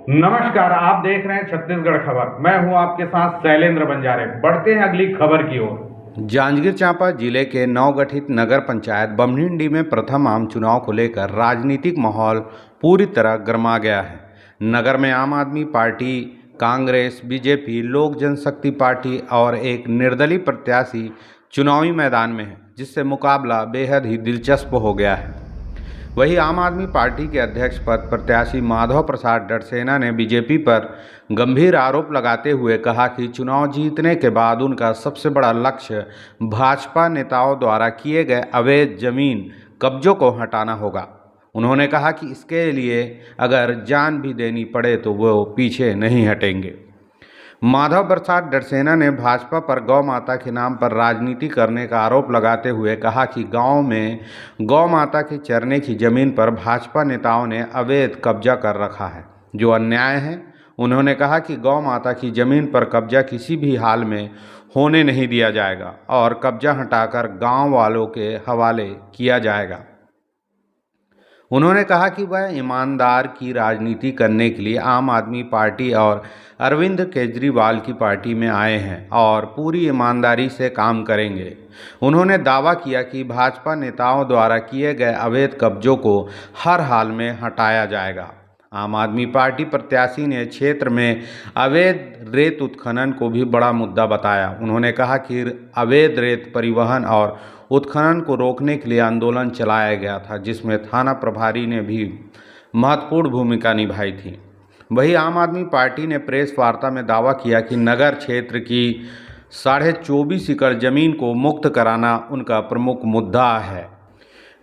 नमस्कार, आप देख रहे हैं छत्तीसगढ़ खबर। मैं हूं आपके साथ शैलेंद्र बंजारे। बढ़ते हैं अगली खबर की ओर। जांजगीर चांपा जिले के नवगठित नगर पंचायत बमनिंडी में प्रथम आम चुनाव को लेकर राजनीतिक माहौल पूरी तरह गर्मा गया है। नगर में आम आदमी पार्टी, कांग्रेस, बीजेपी, लोक जनशक्ति पार्टी और एक निर्दलीय प्रत्याशी चुनावी मैदान में है, जिससे मुकाबला बेहद ही दिलचस्प हो गया है। वहीं आम आदमी पार्टी के अध्यक्ष पद प्रत्याशी माधव प्रसाद डड़सेना ने बीजेपी पर गंभीर आरोप लगाते हुए कहा कि चुनाव जीतने के बाद उनका सबसे बड़ा लक्ष्य भाजपा नेताओं द्वारा किए गए अवैध जमीन कब्जों को हटाना होगा। उन्होंने कहा कि इसके लिए अगर जान भी देनी पड़े तो वो पीछे नहीं हटेंगे। माधव प्रसाद डड़सेना ने भाजपा पर गौ माता के नाम पर राजनीति करने का आरोप लगाते हुए कहा कि गांव में गौ माता के चरने की जमीन पर भाजपा नेताओं ने अवैध कब्जा कर रखा है, जो अन्याय है। उन्होंने कहा कि गौ माता की जमीन पर कब्जा किसी भी हाल में होने नहीं दिया जाएगा और कब्जा हटाकर गांव वालों के हवाले किया जाएगा। उन्होंने कहा कि वह ईमानदार की राजनीति करने के लिए आम आदमी पार्टी और अरविंद केजरीवाल की पार्टी में आए हैं और पूरी ईमानदारी से काम करेंगे। उन्होंने दावा किया कि भाजपा नेताओं द्वारा किए गए अवैध कब्जों को हर हाल में हटाया जाएगा। आम आदमी पार्टी प्रत्याशी ने क्षेत्र में अवैध रेत उत्खनन को भी बड़ा मुद्दा बताया। उन्होंने कहा कि अवैध रेत परिवहन और उत्खनन को रोकने के लिए आंदोलन चलाया गया था, जिसमें थाना प्रभारी ने भी महत्वपूर्ण भूमिका निभाई थी। वहीं आम आदमी पार्टी ने प्रेस वार्ता में दावा किया कि नगर क्षेत्र की 24.5 एकड़ जमीन को मुक्त कराना उनका प्रमुख मुद्दा है।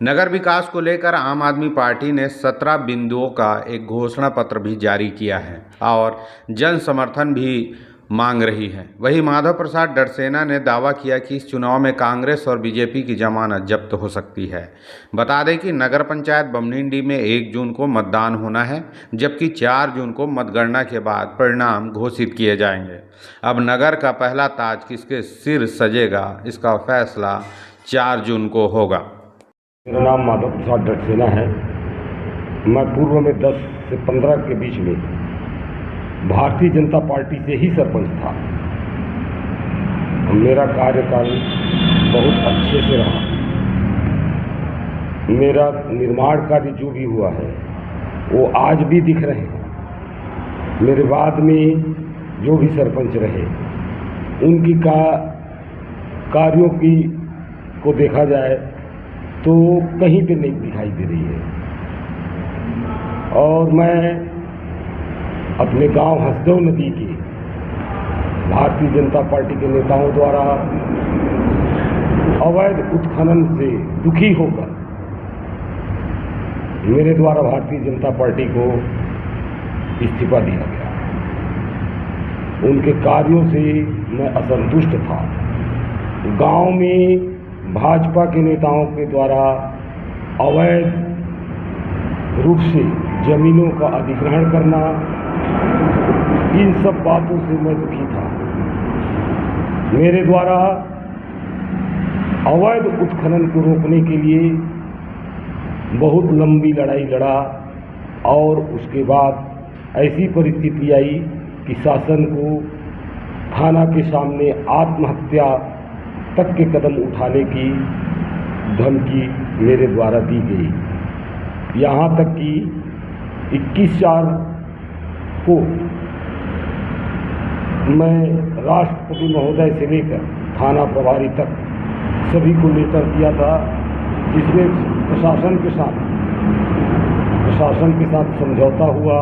नगर विकास को लेकर आम आदमी पार्टी ने 17 बिंदुओं का एक घोषणा पत्र भी जारी किया है और जन समर्थन भी मांग रही है। वहीं माधव प्रसाद डड़सेना ने दावा किया कि इस चुनाव में कांग्रेस और बीजेपी की जमानत जब्त हो सकती है। बता दें कि नगर पंचायत बमनिंडी में 1 जून को मतदान होना है, जबकि 4 जून को मतगणना के बाद परिणाम घोषित किए जाएंगे। अब नगर का पहला ताज किसके सिर सजेगा, इसका फैसला 4 जून को होगा। मेरा नाम माधव प्रसाद डड़सेना है। मैं पूर्व में 10 से 15 के बीच में भारतीय जनता पार्टी से ही सरपंच था। मेरा कार्यकाल बहुत अच्छे से रहा। मेरा निर्माण कार्य जो भी हुआ है वो आज भी दिख रहे हैं। मेरे बाद में जो भी सरपंच रहे उनकी कार्यों की को देखा जाए तो कहीं पे नहीं दिखाई दे रही है। और मैं अपने गांव हसदेव नदी के भारतीय जनता पार्टी के नेताओं द्वारा अवैध उत्खनन से दुखी होकर मेरे द्वारा भारतीय जनता पार्टी को इस्तीफा दिया गया। उनके कार्यों से मैं असंतुष्ट था। गांव में भाजपा के नेताओं के द्वारा अवैध रूप से जमीनों का अधिग्रहण करना, इन सब बातों से मैं दुखी था। मेरे द्वारा अवैध उत्खनन को रोकने के लिए बहुत लंबी लड़ाई लड़ा और उसके बाद ऐसी परिस्थिति आई कि शासन को थाना के सामने आत्महत्या तक के कदम उठाने की धमकी मेरे द्वारा दी गई। यहाँ तक कि 21/4 को मैं राष्ट्रपति महोदय से लेकर थाना प्रभारी तक सभी को लेटर दिया था, जिसमें प्रशासन के साथ समझौता हुआ।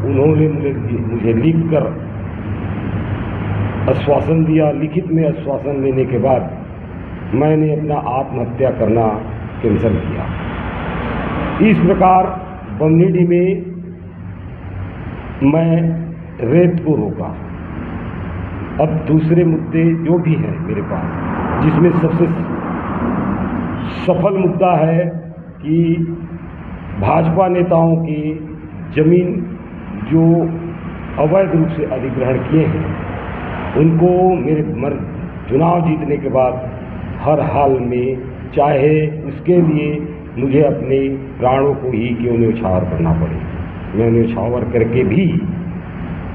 उन्होंने मुझे लिखकर आश्वासन दिया। लिखित में आश्वासन लेने के बाद मैंने अपना आत्महत्या करना कैंसिल किया। इस प्रकार बमनिंडी में मैं रेत को रोका। अब दूसरे मुद्दे जो भी हैं मेरे पास, जिसमें सबसे सफल मुद्दा है कि भाजपा नेताओं की जमीन जो अवैध रूप से अधिग्रहण किए हैं उनको मेरे चुनाव जीतने के बाद हर हाल में, चाहे उसके लिए मुझे अपने प्राणों को ही क्यों न्यौछावर करना पड़े, मैं न्यौछावर करके भी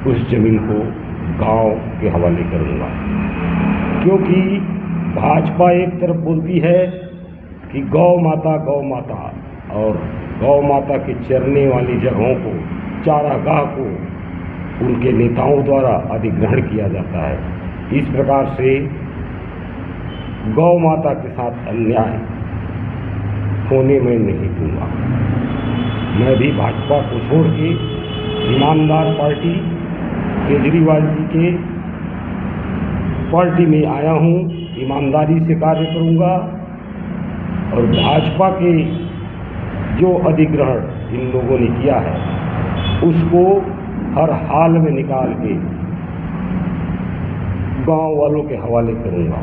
उस ज़मीन को गांव के हवाले करूंगा, क्योंकि भाजपा एक तरफ बोलती है कि गौ माता और गौ माता के चरने वाली जगहों को, चारागाह को उनके नेताओं द्वारा अधिग्रहण किया जाता है। इस प्रकार से गौ माता के साथ अन्याय होने में नहीं दूंगा। मैं भी भाजपा को छोड़ के ईमानदार पार्टी केजरीवाल जी के पार्टी में आया हूँ, ईमानदारी से कार्य करूँगा और भाजपा के जो अधिग्रहण इन लोगों ने किया है उसको हर हाल में निकाल के गांव वालों के हवाले करूँगा।